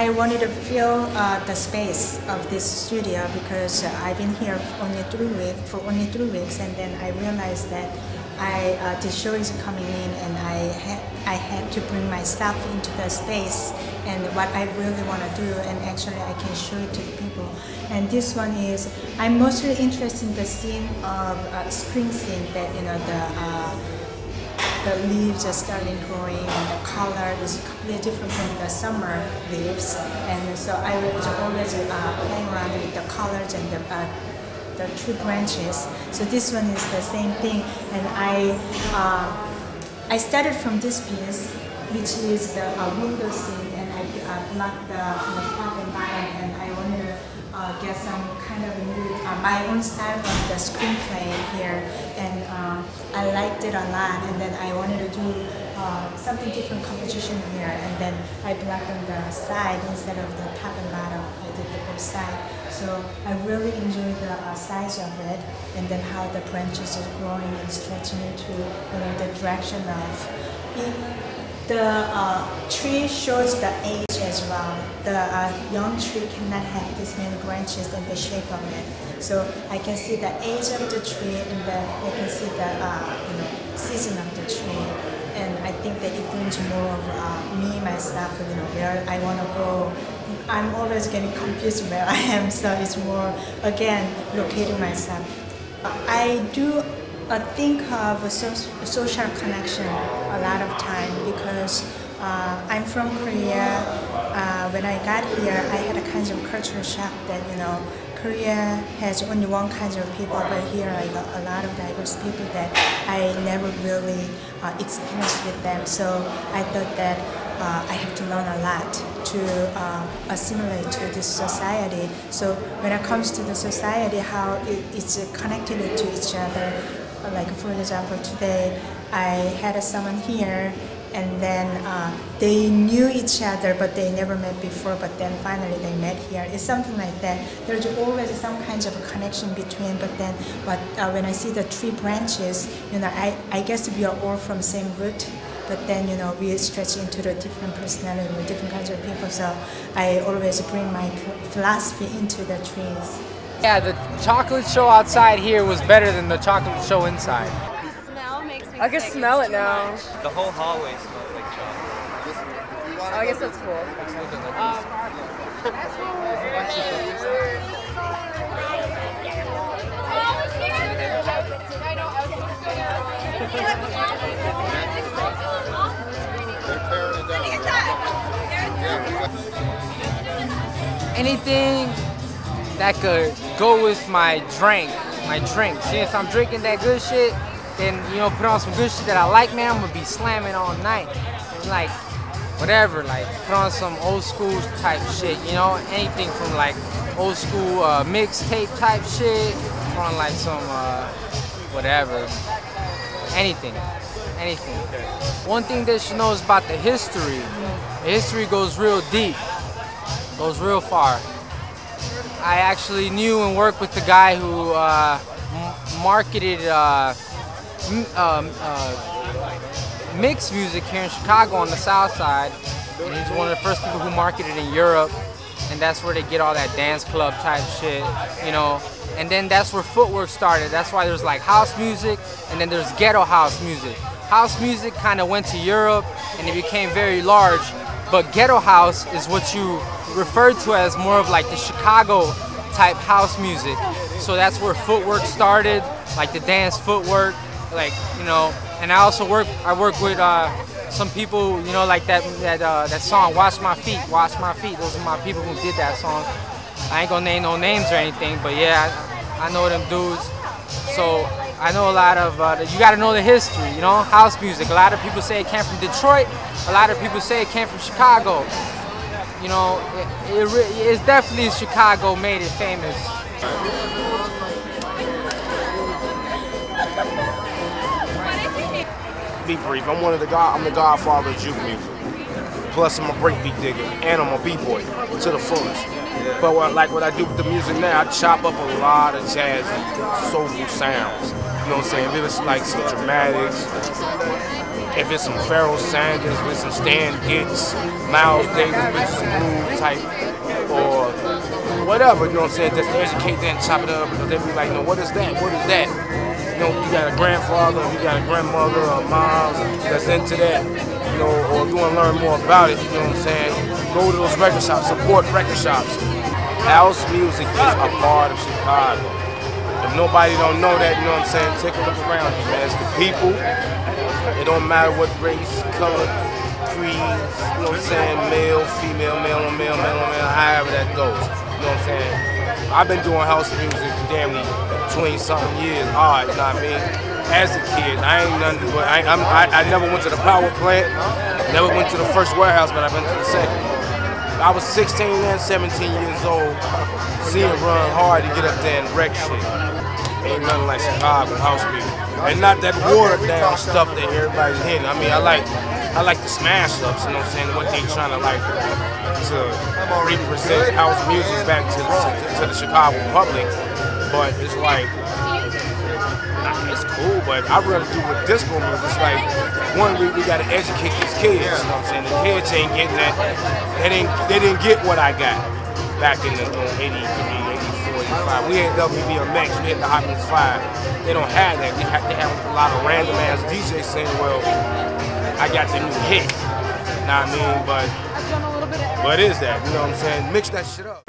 I wanted to fill the space of this studio because I've been here for only 3 weeks, and then I realized that the show is coming in, and I had to bring myself into the space and what I really want to do, and actually I can show it to the people. And this one is, I'm mostly interested in the scene of spring scene, that the leaves are starting growing and the color is completely different from the summer leaves, and so I was always playing around with the colors and the tree branches. So this one is the same thing, and I started from this piece, which is the window scene, and I blocked the top and bottom, and I wanted to get some kind of new, my own style of the screenplay here, and I liked it a lot, and then I wanted to do something different composition here, and then I blocked on the side instead of the top and bottom. I did the both side. So I really enjoyed the size of it, and then how the branches are growing and stretching into the direction of it. The tree shows the age as well. The young tree cannot have this many branches and the shape of it. So I can see the age of the tree, and then I can see the season of the tree. And I think that it brings more of me, myself, where I want to go. I'm always getting confused where I am, so it's more, again, locating myself. I do think of a social connection a lot of time because I'm from Korea. When I got here, I had a kind of cultural shock that, Korea has only one kind of people, but here I got a lot of diverse people that I never really experienced with them. So I thought that I have to learn a lot to assimilate to this society. So when it comes to the society, how it's connected to each other. Like for example, today I had someone here, and then they knew each other, but they never met before, but then finally they met here. It's something like that. There's always some kinds of connection between, but when I see the tree branches, I guess we are all from same root, but then, we stretch into the different personality with different kinds of people, so I always bring my philosophy into the trees. Yeah, the chocolate show outside here was better than the chocolate show inside. The smell makes me I can smell it now. The whole hallway smells like chocolate. Oh, I guess that's cool. Anything that could go with my drink. Since I'm drinking that good shit, then put on some good shit that I like, man, I'm gonna be slamming all night. Like whatever, like put on some old school type shit, anything from like old school mixtape type shit, put on like some whatever, anything. One thing that you know is about the history. The history goes real deep, goes real far. I actually knew and worked with the guy who marketed mixed music here in Chicago on the South Side. And he's one of the first people who marketed in Europe, and that's where they get all that dance club type shit, And then that's where footwork started. That's why there's like house music, and then there's ghetto house music. House music kind of went to Europe, and it became very large. But ghetto house is what you refer to as more of like the Chicago type house music. So that's where footwork started, like the dance footwork, And I also work with some people, like that song, Watch My Feet, Watch My Feet. Those are my people who did that song. I ain't gonna name no names or anything, but yeah, I know them dudes. So I know a lot of, you gotta know the history, house music. A lot of people say it came from Detroit. A lot of people say it came from Chicago. It's definitely Chicago made it famous. Be brief. I'm the godfather of juke music. Plus I'm a breakbeat digger and I'm a b-boy to the fullest. But what I do with the music now, I chop up a lot of jazzy, soulful sounds. You know what I'm saying? If it's like some dramatics, if it's some Pharoah Sanders, with some Stan Getz, Miles Davis, with some Groove type, or whatever, you know what I'm saying? Just educate them and chop it up, because they be like, no, what is that? What is that? You know, you got a grandfather, you got a grandmother, or a mom that's into that, you know, or if you want to learn more about it, you know what I'm saying? Go to those record shops, support record shops. House music is a part of Chicago. If nobody don't know that, you know what I'm saying, take a look around you, man. It's the people. It don't matter what race, color, creed, you know what I'm saying, male, female, male on male, male on male, however that goes. You know what I'm saying? I've been doing house music damn near 20-something years, hard, you know what I mean? As a kid, I ain't nothing but, I never went to the power plant, never went to the first warehouse, but I've been to the second. I was 16 and 17 years old, seeing it run hard to get up there and wreck shit. Ain't nothing like Chicago house music. And not that watered down stuff that everybody's hitting. I mean, I like the smash ups, you know what I'm saying, what they trying to like to represent house music back to the Chicago public. But it's like, it's cool, but I'd rather do with disco music. It's like, one, we gotta educate these kids, you know what I'm saying? The kids ain't getting that. They didn't get what I got back in the 83, 84, 85. We had WBMX, we had the Hot Mix 5. They don't have that. They have a lot of random ass DJs saying, well, I got the new hit. Know what I mean? But what is that? You know what I'm saying? Mix that shit up.